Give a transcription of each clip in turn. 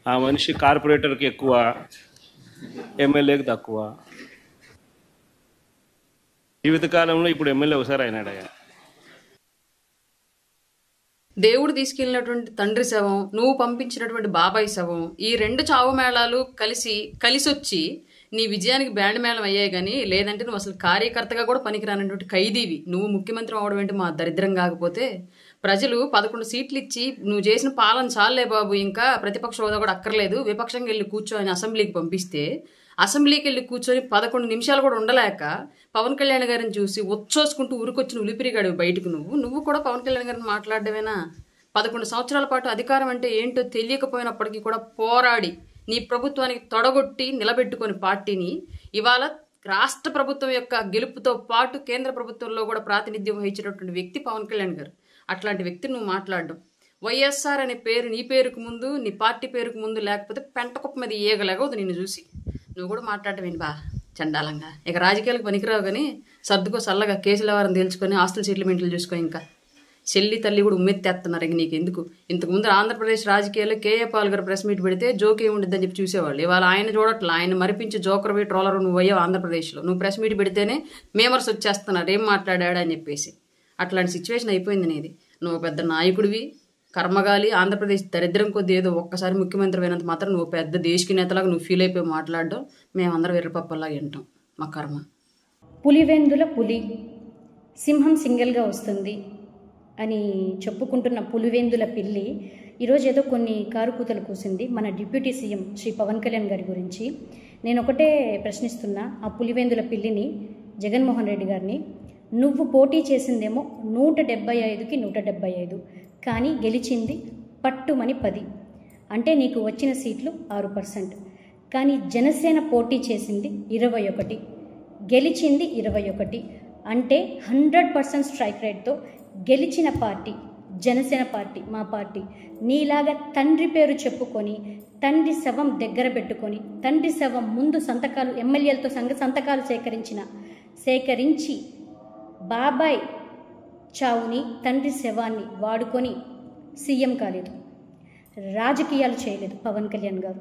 ఆ మనిషి కార్పొరేటర్కి ఎక్కువ, ఎమ్మెల్యేకి తక్కువ. జీవితకాలంలో ఇప్పుడు ఎమ్మెల్యే ఒకసారి అయినాడయ్యా. దేవుడు తీసుకెళ్ళినటువంటి తండ్రి శవం, నువ్వు పంపించినటువంటి బాబాయ్ శవం, ఈ రెండు చావు మేళాలు కలిసొచ్చి నీ విజయానికి బ్యాండ్ మేళం అయ్యాయి. కానీ లేదంటే నువ్వు అసలు కార్యకర్తగా కూడా పనికిరానటువంటి ఖైదీవి. నువ్వు ముఖ్యమంత్రి అవడం ఏంటి మా దరిద్రం కాకపోతే? ప్రజలు 11 సీట్లు ఇచ్చి నువ్వు చేసిన పాలన చాలే బాబు, ఇంకా ప్రతిపక్ష హోదా కూడా అక్కర్లేదు, విపక్షంగా వెళ్ళి కూర్చొని అసెంబ్లీకి పంపిస్తే, అసెంబ్లీకి వెళ్ళి కూర్చొని 11 నిమిషాలు కూడా ఉండలేక పవన్ కళ్యాణ్ గారిని చూసి ఉచ్చోసుకుంటూ ఊరికొచ్చిన ఉలిపిరిగాడు బయటకు. నువ్వు కూడా పవన్ కళ్యాణ్ గారిని మాట్లాడవేనా? 11 సంవత్సరాల పాటు అధికారం అంటే ఏంటో తెలియకపోయినప్పటికీ కూడా పోరాడి నీ ప్రభుత్వానికి తొడగొట్టి నిలబెట్టుకొని పార్టీని ఇవాళ రాష్ట్ర ప్రభుత్వం యొక్క గెలుపుతో పాటు కేంద్ర ప్రభుత్వంలో కూడా ప్రాతినిధ్యం వహించినటువంటి వ్యక్తి పవన్ కళ్యాణ్ గారు. అట్లాంటి వ్యక్తిని నువ్వు మాట్లాడడం, వైఎస్ఆర్ అనే పేరు నీ పేరుకు ముందు, నీ పార్టీ పేరుకు ముందు లేకపోతే పెంటకుప్ప మీద ఏగలేగవద్దు నిన్ను చూసి. నువ్వు కూడా మాట్లాడటం ఏంటి బా చండాలంగా? ఇక రాజకీయాలకు పనికిరావు కానీ సర్దుకో చల్లగా, కేసుల వారం తేల్చుకొని ఆస్తుల సెటిల్మెంట్లు చూసుకో. ఇంకా చెల్లి తల్లి కూడా ఉమ్మెత్తేస్తున్నారు. ఇక నీకు ఎందుకు? ఇంతకుముందు ఆంధ్రప్రదేశ్ రాజకీయాల్లో కేఏ పాల్ గారు ప్రెస్ మీట్ పెడితే జోక్ ఏముండిద్దని చెప్పి చూసేవాళ్ళు. ఇవాళ ఆయన చూడట్లా, ఆయన మరిపించి జోకర్వి ట్రోలర్ నువ్వు అయ్యావు ఆంధ్రప్రదేశ్లో. నువ్వు ప్రెస్ మీట్ పెడితేనే మేమర్స్ వచ్చేస్తున్నారు ఏం మాట్లాడాడు అని చెప్పేసి. అట్లాంటి సిచ్యువేషన్ అయిపోయింది నీది. నువ్వు పెద్ద నాయకుడివి, కర్మగాలి. ఆంధ్రప్రదేశ్ దరిద్రం కొద్ది ఏదో ఒక్కసారి ముఖ్యమంత్రి అయినంత మాత్రం నువ్వు పెద్ద దేశకి నేతలాగా నువ్వు ఫీల్ అయిపోయి మాట్లాడడం మేమందరం ఎర్రపప్పలాగా వింటాం. మా కర్మ. పులివెందుల పులి, సింహం సింగిల్గా వస్తుంది అని చెప్పుకుంటున్న పులివెందుల పిల్లి ఈరోజు ఏదో కొన్ని కారుకూతలు కూసింది మన డిప్యూటీ సీఎం శ్రీ పవన్ కళ్యాణ్ గారి గురించి. నేను ఒకటే ప్రశ్నిస్తున్నా ఆ పులివెందుల పిల్లిని, జగన్మోహన్ రెడ్డి గారిని. నువ్వు పోటీ చేసిందేమో 175కి 175, కానీ గెలిచింది పట్టుమని 10. అంటే నీకు వచ్చిన సీట్లు 6%. కానీ జనసేన పోటీ చేసింది 21, గెలిచింది 21. అంటే 100% స్ట్రైక్ రేట్తో గెలిచిన పార్టీ జనసేన పార్టీ, మా పార్టీ. నీలాగా తండ్రి పేరు చెప్పుకొని, తండ్రి శవం దగ్గర పెట్టుకొని, తండ్రి శవం ముందు సంతకాలు ఎమ్మెల్యేలతో సంతకాలు సేకరించి బాబాయ్ చావుని, తండ్రి శవాన్ని వాడుకొని సీఎం కాలేదు, రాజకీయాలు చేయలేదు పవన్ కళ్యాణ్ గారు.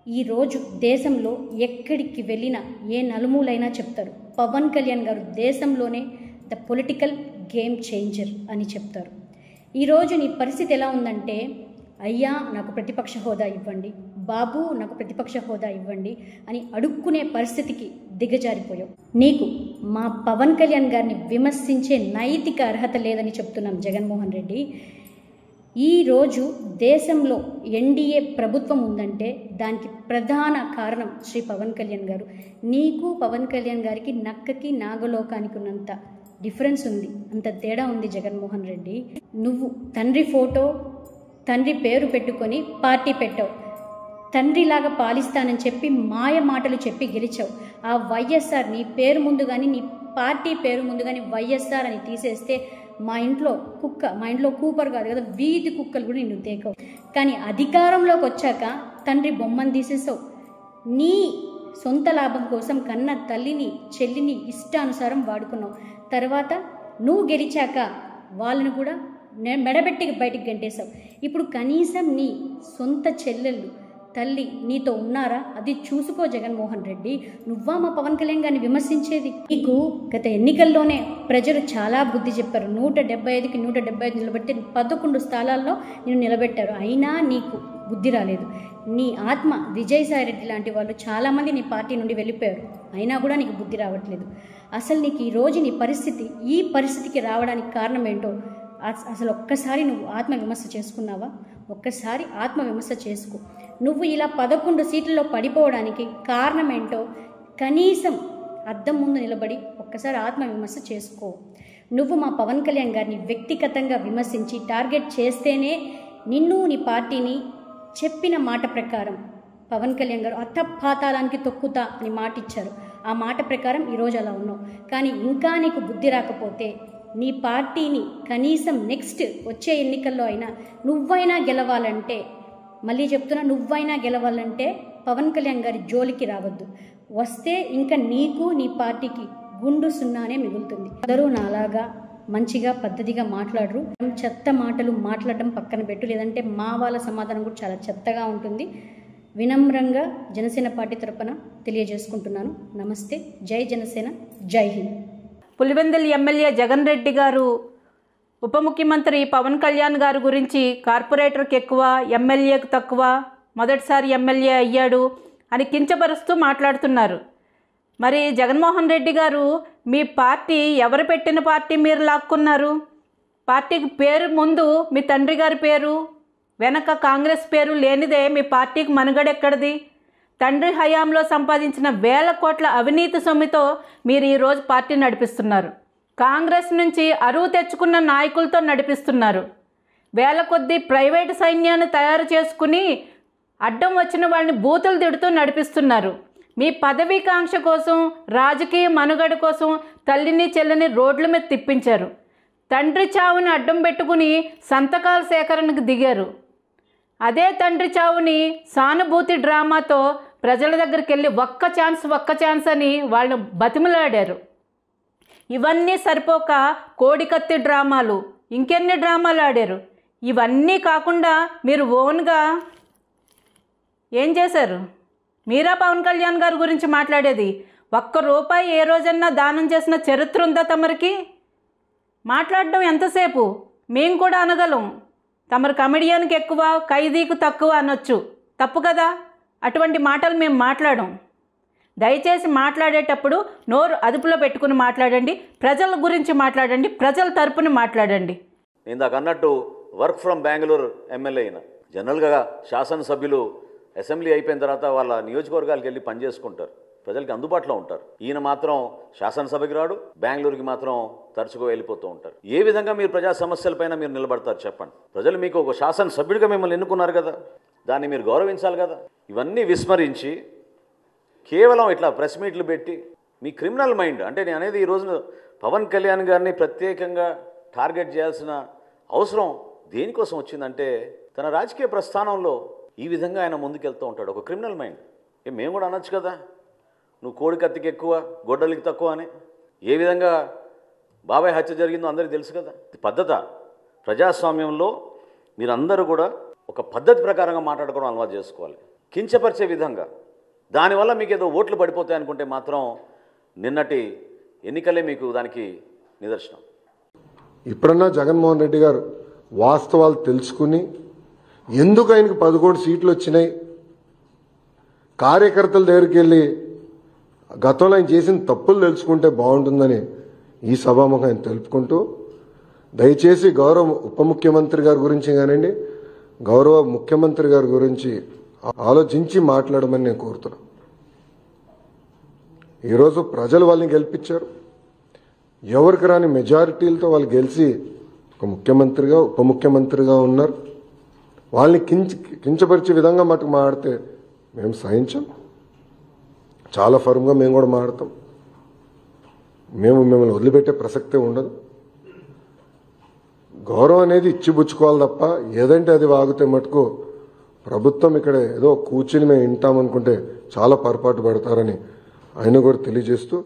ఈరోజు దేశంలో ఎక్కడికి వెళ్ళినా ఏ నలుమూలైనా చెప్తారు పవన్ కళ్యాణ్ గారు దేశంలోనే ద పొలిటికల్ గేమ్ చేంజర్ అని చెప్తారు. ఈరోజు నీ పరిస్థితి ఎలా ఉందంటే, అయ్యా నాకు ప్రతిపక్ష హోదా ఇవ్వండి, బాబు నాకు ప్రతిపక్ష హోదా ఇవ్వండి అని అడుక్కునే పరిస్థితికి దిగజారిపోయావు. నీకు మా పవన్ కళ్యాణ్ గారిని విమర్శించే నైతిక అర్హత లేదని చెప్తున్నాం జగన్మోహన్ రెడ్డి. ఈరోజు దేశంలో ఎన్డీఏ ప్రభుత్వం ఉందంటే దానికి ప్రధాన కారణం శ్రీ పవన్ కళ్యాణ్ గారు. నీకు పవన్ కళ్యాణ్ గారికి నక్కకి నాగలోకానికి ఉన్నంత డిఫరెన్స్ ఉంది, అంత తేడా ఉంది జగన్మోహన్ రెడ్డి. నువ్వు తండ్రి ఫోటో, తండ్రి పేరు పెట్టుకొని పార్టీ పెట్టావు. తండ్రిలాగా పాలిస్తానని చెప్పి మాయ మాటలు చెప్పి గెలిచావు. ఆ వైఎస్ఆర్ నీ పేరు ముందు కానీ, నీ పార్టీ పేరు ముందు కానీ వైఎస్ఆర్ అని తీసేస్తే మా ఇంట్లో కూపర్ కాదు కదా, వీధి కుక్కలు కూడా నిన్ను తేకవు. కానీ అధికారంలోకి వచ్చాక తండ్రి బొమ్మను తీసేసావు. నీ సొంత లాభం కోసం కన్న తల్లిని, చెల్లిని ఇష్టానుసారం వాడుకున్నావు. తర్వాత నువ్వు గెలిచాక వాళ్ళను కూడా మెడబెట్టి బయటికి గంటేశావు. ఇప్పుడు కనీసం నీ సొంత చెల్లెళ్ళు, తల్లి నీతో ఉన్నారా? అది చూసుకో జగన్మోహన్ రెడ్డి. నువ్వా మా పవన్ కళ్యాణ్ గారిని విమర్శించేది? నీకు గత ఎన్నికల్లోనే ప్రజలు చాలా బుద్ధి చెప్పారు. 175కి 175 నిలబెట్టి 11 స్థానాల్లో నేను నిలబెట్టారు. అయినా నీకు బుద్ధి రాలేదు. నీ ఆత్మ విజయసాయి రెడ్డి లాంటి వాళ్ళు చాలామంది నీ పార్టీ నుండి వెళ్ళిపోయారు, అయినా కూడా నీకు బుద్ధి రావట్లేదు. అసలు నీకు ఈరోజు నీ పరిస్థితి, ఈ పరిస్థితికి రావడానికి కారణం ఏంటో అసలు ఒక్కసారి నువ్వు ఆత్మవిమర్శ చేసుకున్నావా? ఒక్కసారి ఆత్మవిమర్శ చేసుకో. నువ్వు ఇలా 11 సీట్లలో పడిపోవడానికి కారణం ఏంటో కనీసం అద్దం ముందు నిలబడి ఒక్కసారి ఆత్మవిమర్శ చేసుకో. నువ్వు మా పవన్ కళ్యాణ్ గారిని వ్యక్తిగతంగా విమర్శించి టార్గెట్ చేస్తేనే నిన్ను, నీ పార్టీని చెప్పిన మాట ప్రకారం పవన్ కళ్యాణ్ గారు అత్తపాతాళానికి తొక్కుతా అని మాట ఇచ్చారు. ఆ మాట ప్రకారం ఈరోజు అలా ఉన్నావు. కానీ ఇంకా నీకు బుద్ధి రాకపోతే నీ పార్టీని కనీసం నెక్స్ట్ వచ్చే ఎన్నికల్లో అయినా నువ్వైనా గెలవాలంటే, మళ్ళీ చెప్తున్నా, నువ్వైనా గెలవాలంటే పవన్ కళ్యాణ్ గారి జోలికి రావద్దు. వస్తే ఇంకా నీకు నీ పార్టీకి గుండు సున్నానే మిగులుతుంది. అందరూ నాలాగా మంచిగా పద్ధతిగా మాట్లాడరు. చెత్త మాటలు మాట్లాడడం పక్కన పెట్టు, లేదంటే మా వాళ్ళ సమాధానం కూడా చాలా చెత్తగా ఉంటుంది. వినమ్రంగా జనసేన పార్టీ తరపున తెలియజేసుకుంటున్నాను. నమస్తే. జై జనసేన, జై హింద్. పులివెందుల ఎమ్మెల్యే జగన్ రెడ్డి గారు ఉప ముఖ్యమంత్రి పవన్ కళ్యాణ్ గారి గురించి కార్పొరేటర్కి ఎక్కువ, ఎమ్మెల్యేకు తక్కువ, మొదటిసారి ఎమ్మెల్యే అయ్యాడు అని కించపరుస్తూ మాట్లాడుతున్నారు. మరి జగన్మోహన్ రెడ్డి గారు, మీ పార్టీ ఎవరు పెట్టిన పార్టీ మీరు లాక్కున్నారు? పార్టీకి పేరు ముందు మీ తండ్రి గారి పేరు, వెనక కాంగ్రెస్ పేరు లేనిదే మీ పార్టీకి మనుగడెక్కడిది? తండ్రి హయాంలో సంపాదించిన వేల కోట్ల అవినీతి సొమ్ముతో మీరు ఈరోజు పార్టీ నడిపిస్తున్నారు. కాంగ్రెస్ నుంచి అరువు తెచ్చుకున్న నాయకులతో నడిపిస్తున్నారు. వేల కొద్దీ ప్రైవేటు సైన్యాన్ని తయారు చేసుకుని అడ్డం వచ్చిన వాళ్ళని బూతులు తిడుతూ నడిపిస్తున్నారు. మీ పదవీకాంక్ష కోసం, రాజకీయ మనుగడ కోసం తల్లిని చెల్లిని రోడ్ల మీద తిప్పించారు. తండ్రి చావుని అడ్డం పెట్టుకుని సంతకాల సేకరణకు దిగారు. అదే తండ్రి చావుని సానుభూతి డ్రామాతో ప్రజల దగ్గరికి వెళ్ళి ఒక్క ఛాన్స్ అని వాళ్ళని బతిమలాడారు. ఇవన్నీ సరిపోక కోడికత్తి డ్రామాలు, ఇంకెన్ని డ్రామాలు ఆడారు. ఇవన్నీ కాకుండా మీరు ఓన్గా ఏం చేశారు? మీరా పవన్ కళ్యాణ్ గారి గురించి మాట్లాడేది? ₹1 ఏ రోజన్నా దానం చేసిన చరిత్ర ఉందా తమరికి? మాట్లాడడం ఎంతసేపు? మేము కూడా అనగలం. తమరు కమెడియన్కి ఎక్కువ, ఖైదీకి తక్కువ అనొచ్చు, తప్పు కదా? అటువంటి మాటలు మేము మాట్లాడం. దయచేసి మాట్లాడేటప్పుడు నోరు అదుపులో పెట్టుకుని మాట్లాడండి. ప్రజల గురించి మాట్లాడండి, ప్రజల తరపున మాట్లాడండి. ఇందాక అన్నట్టు వర్క్ ఫ్రమ్ బెంగళూరు ఎమ్మెల్యే అయిన జనరల్గా శాసనసభ్యులు అసెంబ్లీ అయిపోయిన తర్వాత వాళ్ళ నియోజకవర్గాలకు వెళ్ళి పనిచేసుకుంటారు, ప్రజలకి అందుబాటులో ఉంటారు. ఈయన మాత్రం శాసనసభకి రాడు, బెంగళూరుకి మాత్రం తరచుగా వెళ్ళిపోతూ ఉంటారు. ఏ విధంగా మీరు ప్రజా సమస్యలపైన మీరు నిలబడతారు చెప్పండి? ప్రజలు మీకు ఒక శాసనసభ్యుడిగా మిమ్మల్ని ఎన్నుకున్నారు కదా, దాన్ని మీరు గౌరవించాలి కదా. ఇవన్నీ విస్మరించి కేవలం ఇట్లా ప్రెస్ మీట్లు పెట్టి మీ క్రిమినల్ మైండ్, అంటే నేను అనేది ఈ రోజున పవన్ కళ్యాణ్ గారిని ప్రత్యేకంగా టార్గెట్ చేయాల్సిన అవసరం దేనికోసం వచ్చిందంటే, తన రాజకీయ ప్రస్థానంలో ఈ విధంగా ఆయన ముందుకెళ్తూ ఉంటాడు. ఒక క్రిమినల్ మైండ్. మేము కూడా అనొచ్చు కదా, నువ్వు కోడికత్తికి ఎక్కువ, గొడ్డలికి తక్కువ అని. ఏ విధంగా బాబాయ్ హత్య జరిగిందో అందరికీ తెలుసు కదా. పద్ధత ప్రజాస్వామ్యంలో మీరందరూ కూడా ఒక పద్ధతి ప్రకారంగా మాట్లాడుకోవడం అలవాటు చేసుకోవాలి. కించపరిచే విధంగా దానివల్ల మీకు ఏదో ఓట్లు పడిపోతాయి అనుకుంటే మాత్రం నిన్నటి ఎన్నికలే మీకు దానికి నిదర్శనం. ఇప్పుడన్నా జగన్మోహన్ రెడ్డి గారు వాస్తవాలు తెలుసుకుని, ఎందుకు ఆయనకు 11 సీట్లు వచ్చినాయి, కార్యకర్తల దగ్గరికి వెళ్ళి గతంలో ఆయన చేసిన తప్పులు తెలుసుకుంటే బాగుంటుందని ఈ సభాముఖం ఆయన తెలుపుకుంటూ, దయచేసి గౌరవ ఉప ముఖ్యమంత్రి గారి గురించి కానివ్వండి, గౌరవ ముఖ్యమంత్రి గారి గురించి ఆలోచించి మాట్లాడమని నేను కోరుతున్నాను. ఈరోజు ప్రజలు వాళ్ళని గెలిపించారు. ఎవరికి రాని మెజారిటీలతో వాళ్ళు గెలిచి ఒక ముఖ్యమంత్రిగా, ఉప ముఖ్యమంత్రిగా ఉన్నారు. వాళ్ళని కించపరిచే విధంగా మటుకు మాట్లాడితే మేము సహించాం. చాలా ఫర్మ్గా మేము కూడా మాట్లాడతాం. మేము మిమ్మల్ని వదిలిపెట్టే ప్రసక్తే ఉండదు. గౌరవం అనేది ఇచ్చిపుచ్చుకోవాలి తప్ప ఏదంటే అది వాగితే మటుకు ప్రభుత్వం ఇక్కడ ఏదో కూర్చుని మేము వింటామనుకుంటే చాలా పొరపాటు పడతారని ఆయన కూడా తెలియజేస్తూ